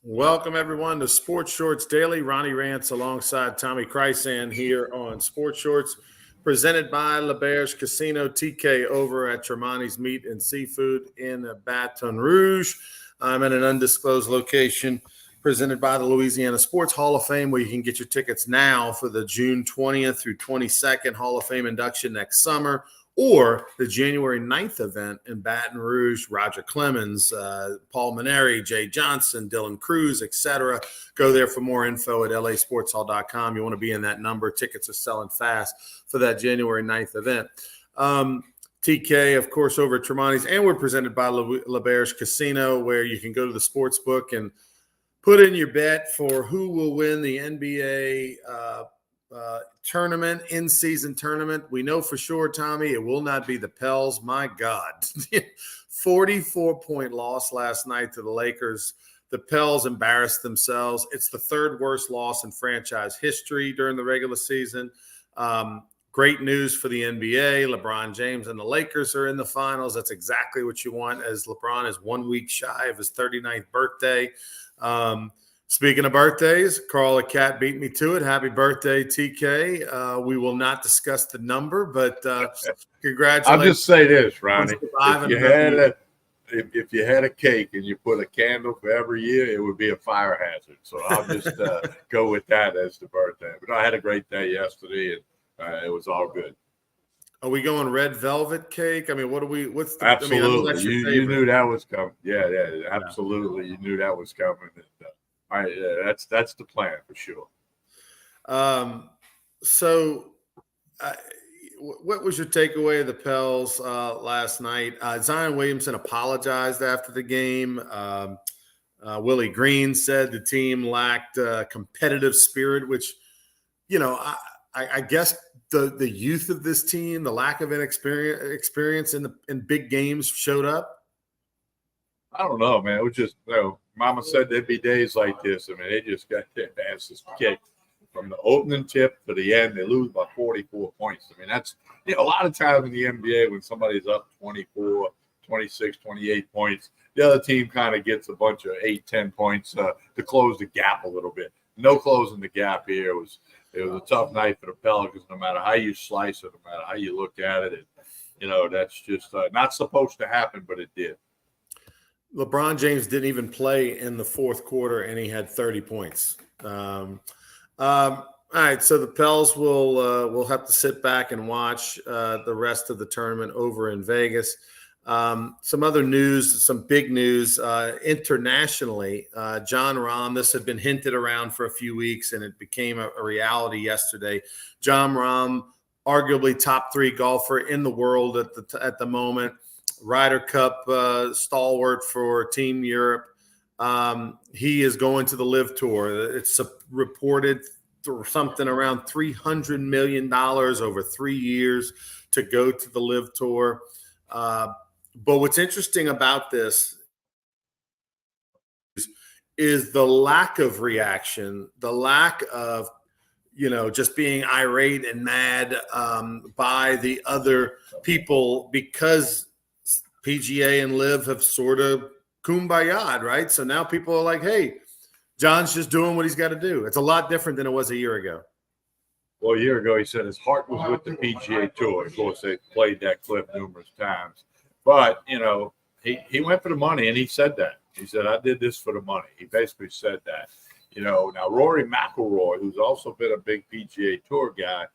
Welcome, everyone, to Sports Shorts Daily. Ronnie Rance alongside Tommy Krysan here on Sports Shorts, presented by LeBear's Casino TK over at Tremonti's Meat and Seafood in Baton Rouge. I'm at an undisclosed location presented by the Louisiana Sports Hall of Fame, where you can get your tickets now for the June 20th through 22nd Hall of Fame induction next summer, or the January 9th event in Baton Rouge. Roger Clemens, Paul Maneri, Jay Johnson, Dylan Cruz, etc. Go there for more info at lasportshall.com. You want to be in that number. Tickets are selling fast for that January 9th event. TK, of course, over at Tremonti's, and we're presented by LeBear's Casino, where you can go to the sports book and put in your bet for who will win the NBA tournament, in-season tournament. We know for sure, Tommy, it will not be the Pels. My God, 44-point loss last night to the Lakers. The Pels embarrassed themselves. It's the third worst loss in franchise history during the regular season. Great news for the NBA. LeBron James and the Lakers are in the finals. That's exactly what you want, as LeBron is 1 week shy of his 39th birthday. Speaking of birthdays, Carl the Cat beat me to it. Happy birthday, TK. We will not discuss the number, but congratulations. I'll just say this, Ronnie. If you had a cake and you put a candle for every year, it would be a fire hazard. So I'll just go with that as the birthday. But I had a great day yesterday, and it was all good. Are we going red velvet cake? I mean, what's the – absolutely. I mean, you knew that was coming. Yeah, absolutely. You knew that was coming. And, that's the plan for sure. What was your takeaway of the Pels last night? Zion Williamson apologized after the game. Willie Green said the team lacked competitive spirit, which, I guess the youth of this team, the lack of experience in big games showed up. I don't know, man. It was just, Mama said there'd be days like this. I mean, they just got their asses kicked from the opening tip to the end. They lose by 44 points. I mean, that's, a lot of times in the NBA when somebody's up 24, 26, 28 points, the other team kind of gets a bunch of 8, 10 points to close the gap a little bit. No closing the gap here. It was a tough night for the Pelicans, no matter how you slice it, no matter how you look at it. That's just not supposed to happen, but it did. LeBron James didn't even play in the fourth quarter, and he had 30 points. All right, so the Pels will have to sit back and watch the rest of the tournament over in Vegas. Some other news, some big news internationally. Jon Rahm, this had been hinted around for a few weeks, and it became a reality yesterday. Jon Rahm, arguably top 3 golfer in the world at the moment. Ryder Cup stalwart for Team Europe. He is going to the LIV Tour. It's reported something around $300 million over 3 years to go to the LIV Tour. But what's interesting about this is the lack of reaction, the lack of, just being irate and mad by the other people, because PGA and LIV have sort of kumbaya'd, right? So now people are like, hey, John's just doing what he's got to do. It's a lot different than it was a year ago. Well, a year ago, he said his heart was with the PGA Tour. Of course, they played that clip numerous times. But, he went for the money, and he said that. He said, I did this for the money. He basically said that. Now Rory McIlroy, who's also been a big PGA Tour guy,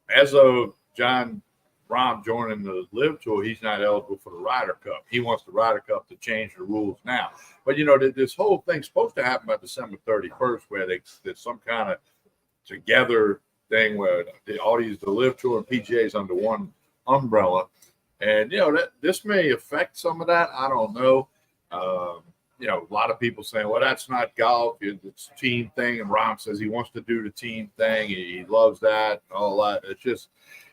as of Jon Rahm joining the LIV Tour, he's not eligible for the Ryder Cup. He wants the Ryder Cup to change the rules now. But, this whole thing's supposed to happen by December 31st, where there's some kind of together thing where the LIV Tour and PGA's under one umbrella. And, this may affect some of that. I don't know. A lot of people saying, well, that's not golf. It's a team thing. And Rahm says he wants to do the team thing. He loves that, all that.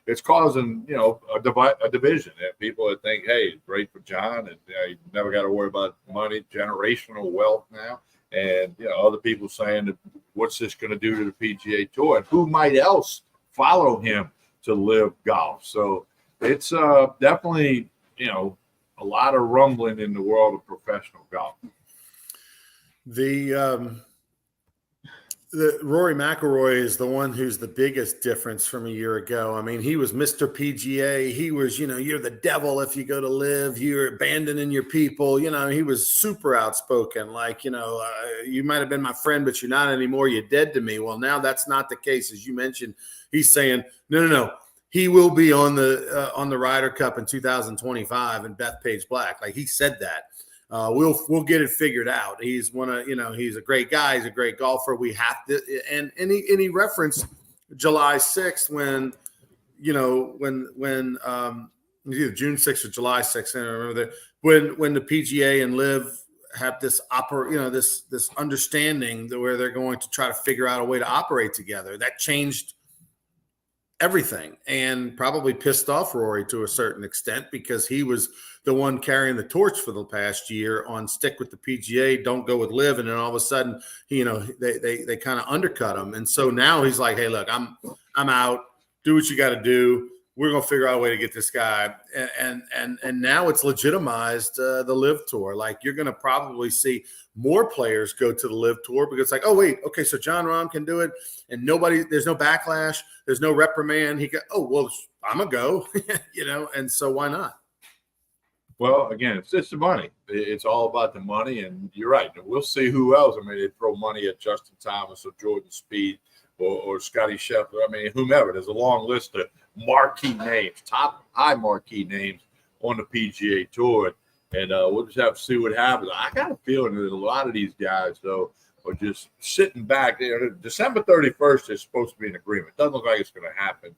It's causing, a division. And people that think, hey, it's great for John, and you never got to worry about money, generational wealth now. And, other people saying, that, what's this going to do to the PGA Tour? And who might else follow him to LIV golf? So it's definitely, a lot of rumbling in the world of professional golf. The Rory McIlroy is the one who's the biggest difference from a year ago. I mean, he was Mr. PGA. He was, you're the devil if you go to live. You're abandoning your people. He was super outspoken. Like, you might have been my friend, but you're not anymore. You're dead to me. Well, now that's not the case, as you mentioned. He's saying, no. He will be on the Ryder Cup in 2025 in Bethpage Black. Like, he said that. We'll get it figured out. He's he's a great guy. He's a great golfer. We have to, and he referenced July 6th when either June 6th or July 6th. I don't remember that when the PGA and Live have this this understanding where they're going to try to figure out a way to operate together. That changed everything and probably pissed off Rory to a certain extent because he was the one carrying the torch for the past year on stick with the PGA, don't go with Live, and then all of a sudden, they kind of undercut him, and so now he's like, hey, look, I'm out. Do what you got to do. We're gonna figure out a way to get this guy, and now it's legitimized the Live Tour. Like, you're gonna probably see more players go to the Live Tour because it's like, oh wait, okay, so Jon Rahm can do it, and there's no backlash, there's no reprimand. I'm gonna go, and so why not? Well, again, it's just the money. It's all about the money, and you're right. We'll see who else. I mean, they throw money at Justin Thomas or Jordan Spieth or Scotty Scheffler. I mean, whomever. There's a long list of marquee names, top high marquee names on the PGA Tour, and we'll just have to see what happens. I got a feeling that a lot of these guys, though, are just sitting back. December 31st is supposed to be an agreement. Doesn't look like it's going to happen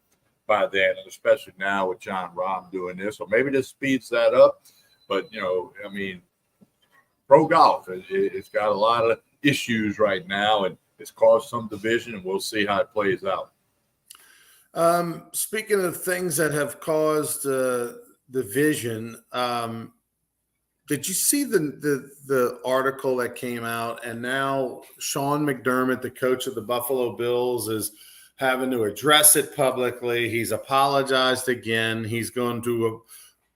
by then, and especially now with Jon Rahm doing this, or maybe this speeds that up. But I mean, pro golf, it's got a lot of issues right now, and it's caused some division, and we'll see how it plays out. Speaking of things that have caused division, did you see the article that came out? And now Sean McDermott, the coach of the Buffalo Bills, is having to address it publicly. He's apologized again. He's going to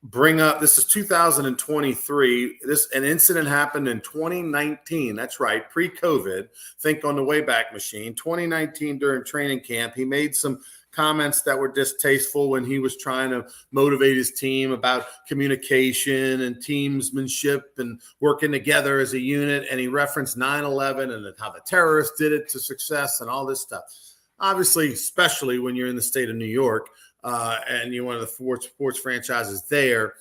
bring up, this is 2023. An incident happened in 2019. That's right, pre-COVID. Think on the Wayback Machine. 2019 during training camp, he made some comments that were distasteful when he was trying to motivate his team about communication and teamsmanship and working together as a unit. And he referenced 9/11 and how the terrorists did it to success and all this stuff. Obviously, especially when you're in the state of New York and you're one of the sports franchises there,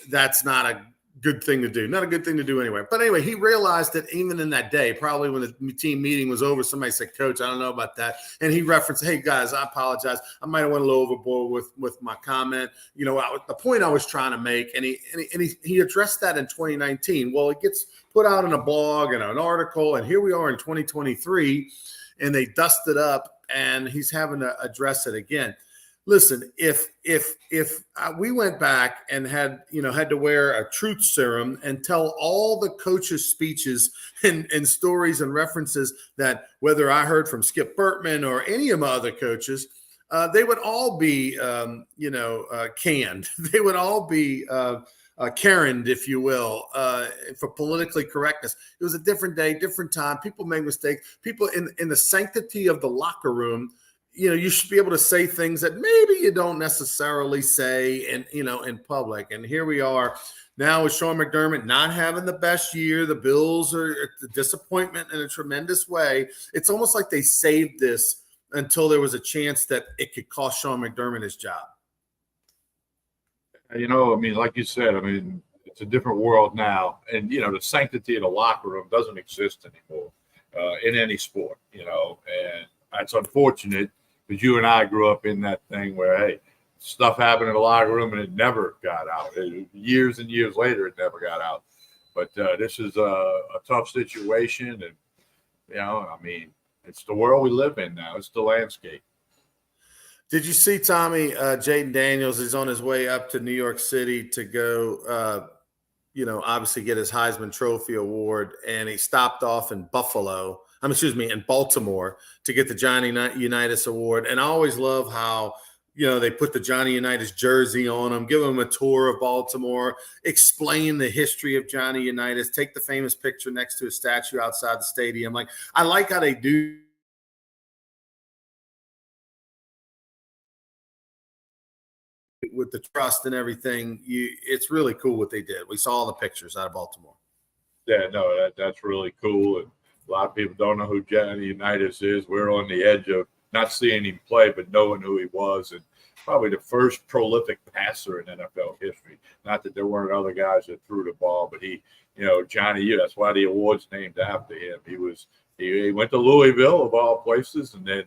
that's not a good thing to do. Not a good thing to do anyway. But anyway, he realized that even in that day, probably when the team meeting was over, somebody said, Coach, I don't know about that. And he referenced, hey, guys, I apologize. I might have went a little overboard with my comment. The point I was trying to make, and he addressed that in 2019. Well, it gets put out in a blog and an article, and here we are in 2023, and they dust it up, and he's having to address it again. Listen, if we went back and had to wear a truth serum and tell all the coaches' speeches and stories and references that whether I heard from Skip Bertman or any of my other coaches, they would all be canned. They would all be Karen'd, if you will, for politically correctness. It was a different day, different time. People make mistakes. People in the sanctity of the locker room, you should be able to say things that maybe you don't necessarily say in public. And here we are now with Sean McDermott not having the best year. The Bills are a disappointment in a tremendous way. It's almost like they saved this until there was a chance that it could cost Sean McDermott his job. I mean, like you said, I mean, it's a different world now. And, the sanctity of the locker room doesn't exist anymore in any sport, and that's unfortunate because you and I grew up in that thing where, hey, stuff happened in the locker room and it never got out. Years and years later, it never got out. But this is a tough situation. And, I mean, it's the world we live in now. It's the landscape. Did you see, Tommy, Jaden Daniels is on his way up to New York City to go, obviously get his Heisman Trophy award, and he stopped off in in Baltimore to get the Johnny Unitas Award. And I always love how They put the Johnny Unitas jersey on him, give him a tour of Baltimore, explain the history of Johnny Unitas, take the famous picture next to his statue outside the stadium. Like, I like how they do with the trust and everything. It's really cool what they did. We saw all the pictures out of Baltimore. Yeah, no, that's really cool. And a lot of people don't know who Johnny Unitas is. We're on the edge of not seeing him play, but knowing who he was, and probably the first prolific passer in NFL history. Not that there weren't other guys that threw the ball, but Johnny, that's why the award's named after him. He went to Louisville of all places, and then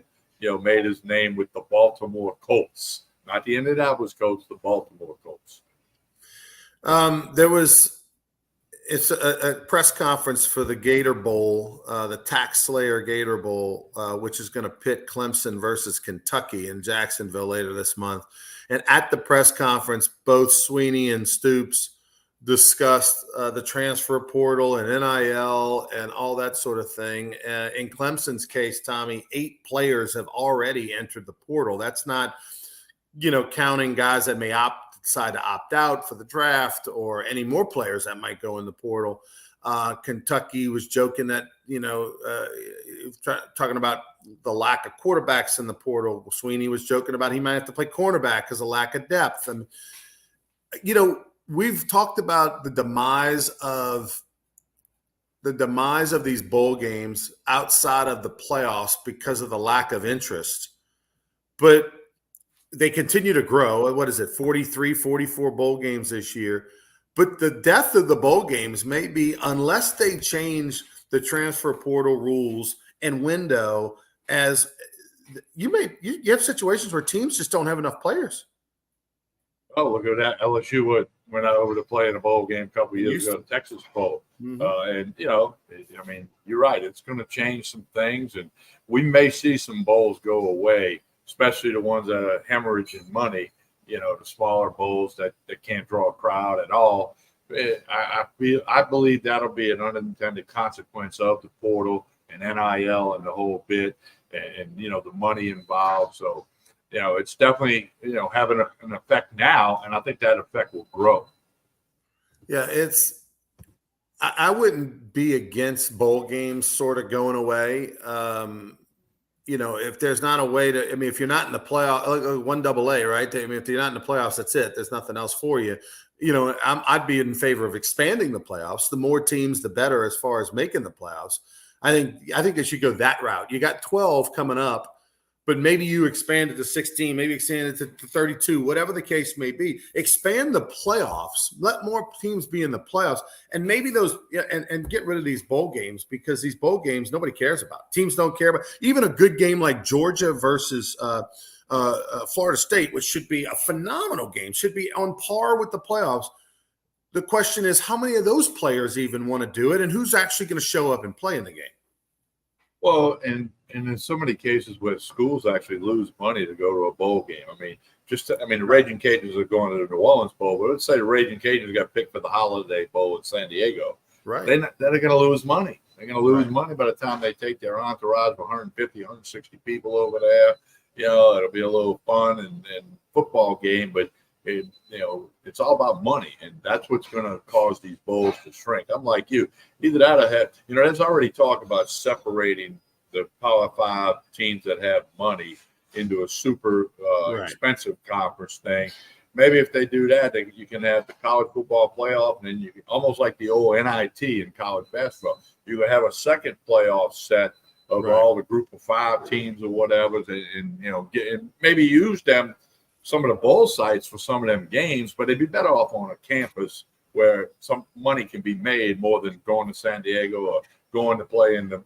made his name with the Baltimore Colts, not the Indianapolis Colts, the Baltimore Colts. It's a press conference for the Gator Bowl, the Tax Slayer Gator Bowl, which is going to pit Clemson versus Kentucky in Jacksonville later this month. And at the press conference, both Sweeney and Stoops discussed the transfer portal and NIL and all that sort of thing. In Clemson's case, Tommy, 8 players have already entered the portal. That's not, counting guys that may decide to opt out for the draft or any more players that might go in the portal. Kentucky was joking that, talking about the lack of quarterbacks in the portal. Sweeney was joking about he might have to play cornerback because of lack of depth. And, we've talked about the demise of these bowl games outside of the playoffs because of the lack of interest. But they continue to grow. What is it, 43, 44 bowl games this year? But the death of the bowl games may be, unless they change the transfer portal rules and window, as you have situations where teams just don't have enough players. Oh, look at that. LSU went out over to play in a bowl game a couple of years ago, Texas Bowl. Mm-hmm. You're right. It's going to change some things, and we may see some bowls go away, especially the ones that are hemorrhaging money, the smaller bowls that can't draw a crowd at all. I believe that'll be an unintended consequence of the portal and NIL and the whole bit and the money involved. So, it's definitely, having an effect now, and I think that effect will grow. Yeah, I wouldn't be against bowl games sort of going away. If there's not a way to, if you're not in the playoff, like 1AA, right? If you're not in the playoffs, that's it. There's nothing else for you. I'd be in favor of expanding the playoffs. The more teams, the better as far as making the playoffs. I think they should go that route. You got 12 coming up, but maybe you expand it to 16, maybe expand it to 32, whatever the case may be. Expand the playoffs. Let more teams be in the playoffs. And maybe and get rid of these bowl games, because these bowl games nobody cares about. Teams don't care about. Even a good game like Georgia versus Florida State, which should be a phenomenal game, should be on par with the playoffs. The question is, how many of those players even want to do it, and who's actually going to show up and play in the game? Well, and in so many cases where schools actually lose money to go to a bowl game. The Raging Cajuns are going to the New Orleans Bowl, but let's say the Raging Cajuns got picked for the Holiday Bowl in San Diego. Right. They're going to lose money. They're going to lose money by the time they take their entourage of 150, 160 people over there. It'll be a little fun and football game, but it's all about money, and that's what's going to cause these bowls to shrink. I'm like you. Either that or there's already talk about separating the Power 5 teams that have money into a super expensive conference thing. Maybe if they do that, you can have the college football playoff, and then you can, almost like the old NIT in college basketball, you can have a second playoff set of all the group of 5 teams or whatever, and maybe use them, some of the bowl sites for some of them games, but they'd be better off on a campus where some money can be made more than going to San Diego or going to play in the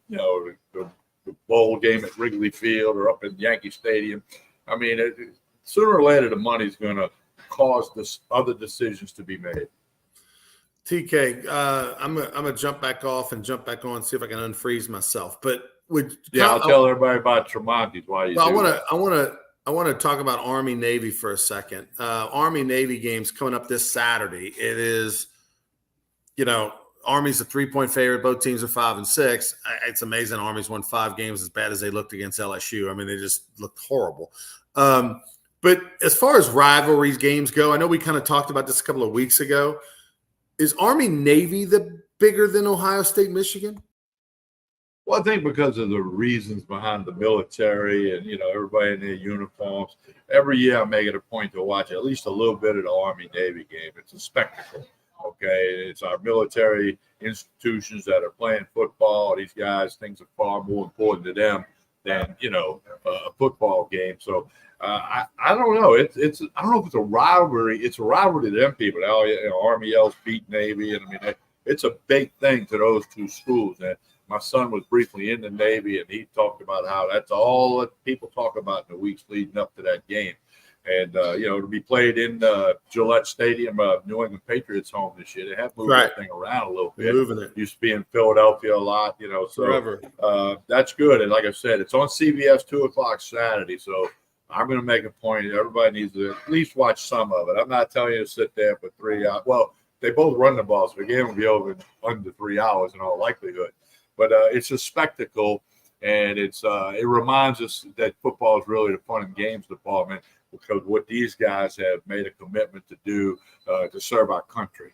bowl game at Wrigley Field or up in Yankee Stadium. Sooner or later, the money's going to cause other decisions to be made. TK, I'm gonna jump back off and jump back on, see if I can unfreeze myself. But I'll tell everybody about Tremonti's while you. I want to talk about Army Navy for a second. Army Navy games coming up this Saturday. It is, Army's a 3-point favorite. Both teams are 5 and 6. It's amazing. Army's won 5 games as bad as they looked against LSU. They just looked horrible. But But as far as rivalries games go, I know we kind of talked about this a couple of weeks ago. Is Army Navy the bigger than Ohio State Michigan? Well, I think because of the reasons behind the military and, everybody in their uniforms, every year I make it a point to watch at least a little bit of the Army Navy game. It's a spectacle. Okay. It's our military institutions that are playing football. These guys, things are far more important to them than, a football game. So I don't know. It's I don't know if it's a rivalry. It's a rivalry to them people. Army yells beat Navy. And I mean, it's a big thing to those two schools. And my son was briefly in the Navy, and he talked about how that's all that people talk about in the weeks leading up to that game. And, to be played in Gillette Stadium, New England Patriots home this year. They have moved that thing around a little bit. Moving it. Used to be in Philadelphia a lot, so Forever. That's good. And like I said, it's on CBS 2 o'clock Saturday. So I'm going to make a point. Everybody needs to at least watch some of it. I'm not telling you to sit there for 3 hours. Well, they both run the ball, so the game will be over in under 3 hours in all likelihood. But it's a spectacle, and it reminds us that football is really the fun and games department, because what these guys have made a commitment to do to serve our country.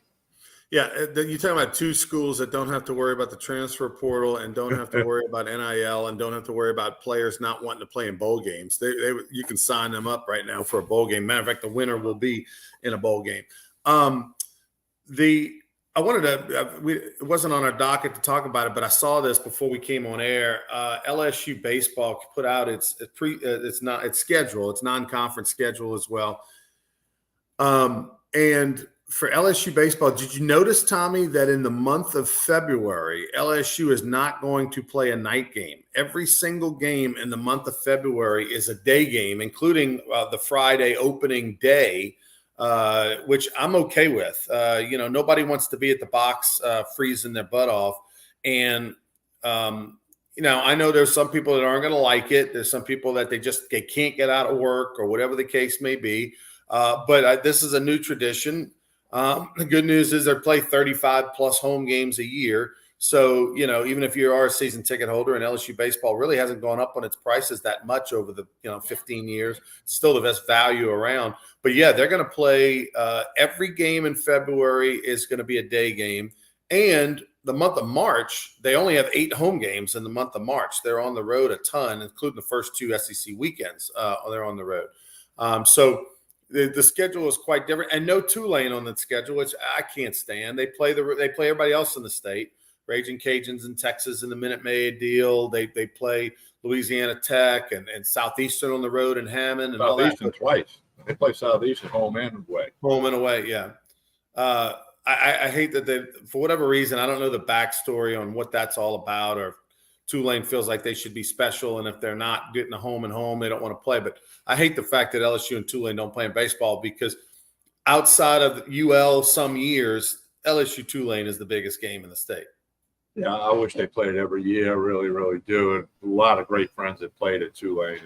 Yeah, you're talking about two schools that don't have to worry about the transfer portal and don't have to worry about NIL and don't have to worry about players not wanting to play in bowl games. You can sign them up right now for a bowl game. Matter of fact, the winner will be in a bowl game. It wasn't on our docket to talk about it, but I saw this before we came on air. LSU baseball put out its schedule, its non-conference schedule as well. And for LSU baseball, did you notice, Tommy, that in the month of February, LSU is not going to play a night game? Every single game in the month of February is a day game, including the Friday opening day. Which I'm okay with. Nobody wants to be at the box freezing their butt off. And, I know there's some people that aren't going to like it. There's some people that they can't get out of work or whatever the case may be. But this is a new tradition. The good news is they play 35 plus home games a year. So, even if you are a season ticket holder, and LSU baseball really hasn't gone up on its prices that much over the 15 years, it's still the best value around. But yeah, they're going to play every game in February is going to be a day game. And the month of March, they only have 8 home games in the month of March. They're on the road a ton, including the first 2 SEC weekends. They're on the road. So the schedule is quite different, and no Tulane on the schedule, which I can't stand. They play everybody else in the state. Raging Cajuns in Texas in the Minute Maid deal. They play Louisiana Tech and Southeastern on the road in Hammond. And Southeastern twice. They play Southeastern home and away. Home and away, yeah. I hate that they, for whatever reason, I don't know the backstory on what that's all about, or if Tulane feels like they should be special, and if they're not getting a home and home, they don't want to play. But I hate the fact that LSU and Tulane don't play in baseball, because outside of UL some years, LSU Tulane is the biggest game in the state. Yeah, I wish they played every year. I really, really do. And a lot of great friends that played at Tulane,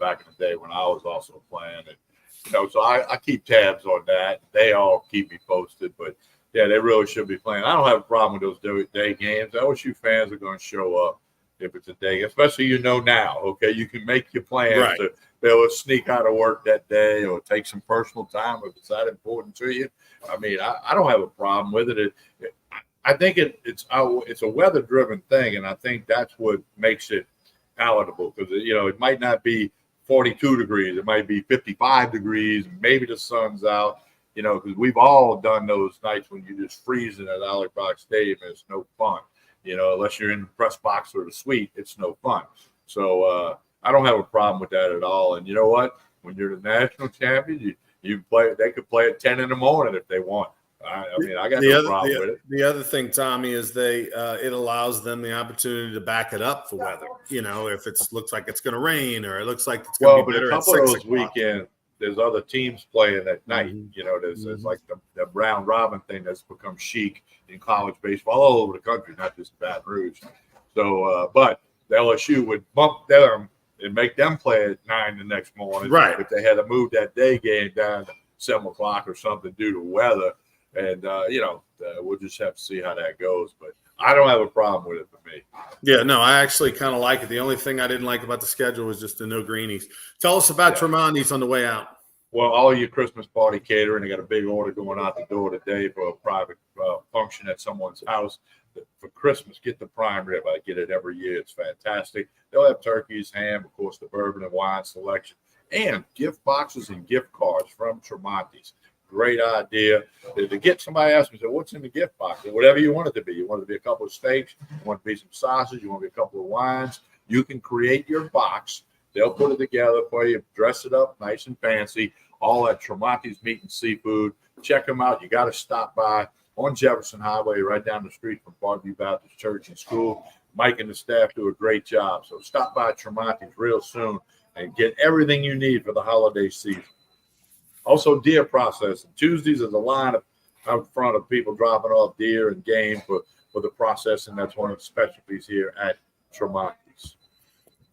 back in the day when I was also playing. And, so I keep tabs on that. They all keep me posted. But, yeah, they really should be playing. I don't have a problem with those day games. LSU fans are going to show up if it's a day, especially now. Okay, you can make your plans to be able to sneak out of work that day or take some personal time if it's that important to you. I mean, I don't have a problem with it. I think it's a weather-driven thing, and I think that's what makes it palatable, because it might not be 42 degrees, it might be 55 degrees, maybe the sun's out, because we've all done those nights when you just freezing at Ally Brock Stadium, and it's no fun. Unless you're in the press box or the suite, it's no fun. So I don't have a problem with that at all. And you know what? When you're the national champion, you play. They could play at 10 in the morning if they want. I got no problem with it. The other thing, Tommy, is it allows them the opportunity to back it up for weather. If it looks like it's going to rain, or it looks like it's going to be better at 6 o'clock. Well, but a couple of those weekends, there's other teams playing at night. Mm-hmm. There's like the round robin thing that's become chic in college baseball all over the country, not just Baton Rouge. So, but the LSU would bump them and make them play at 9 the next morning. Right. If they had to move that day game down to 7 o'clock or something due to weather. And, we'll just have to see how that goes. But I don't have a problem with it for me. Yeah, no, I actually kind of like it. The only thing I didn't like about the schedule was just the no greenies. Tell us about Tremonti's on the way out. Well, all your Christmas party catering, they got a big order going out the door today for a private function at someone's house. For Christmas, get the prime rib. I get it every year. It's fantastic. They'll have turkeys, ham, of course, the bourbon and wine selection, and gift boxes and gift cards from Tremonti's. Great idea. To get somebody asked me, so what's in the gift box? Whatever you want it to be. You want it to be a couple of steaks, you want it to be some sausage, you want it to be a couple of wines. You can create your box. They'll put it together for you, dress it up nice and fancy, all at Tremonti's Meat and Seafood. Check them out. You got to stop by on Jefferson Highway, right down the street from Parkview Baptist Church and School. Mike and the staff do a great job. So stop by Tremonti's real soon and get everything you need for the holiday season. Also, deer processing. Tuesdays is a line out front of people dropping off deer and game for the processing. That's one of the specialties here at Tremonti's.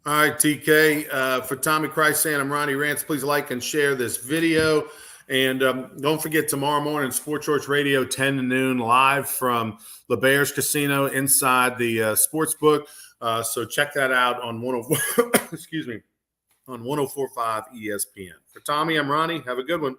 All right, TK. For Tommy Chrysan, I'm Ronnie Rance. Please like and share this video. And don't forget, tomorrow morning, Sports Shorts Radio, 10 to noon, live from LeBear's Casino inside the sports book. So check that out on 104.5 ESPN. For Tommy, I'm Ronnie. Have a good one.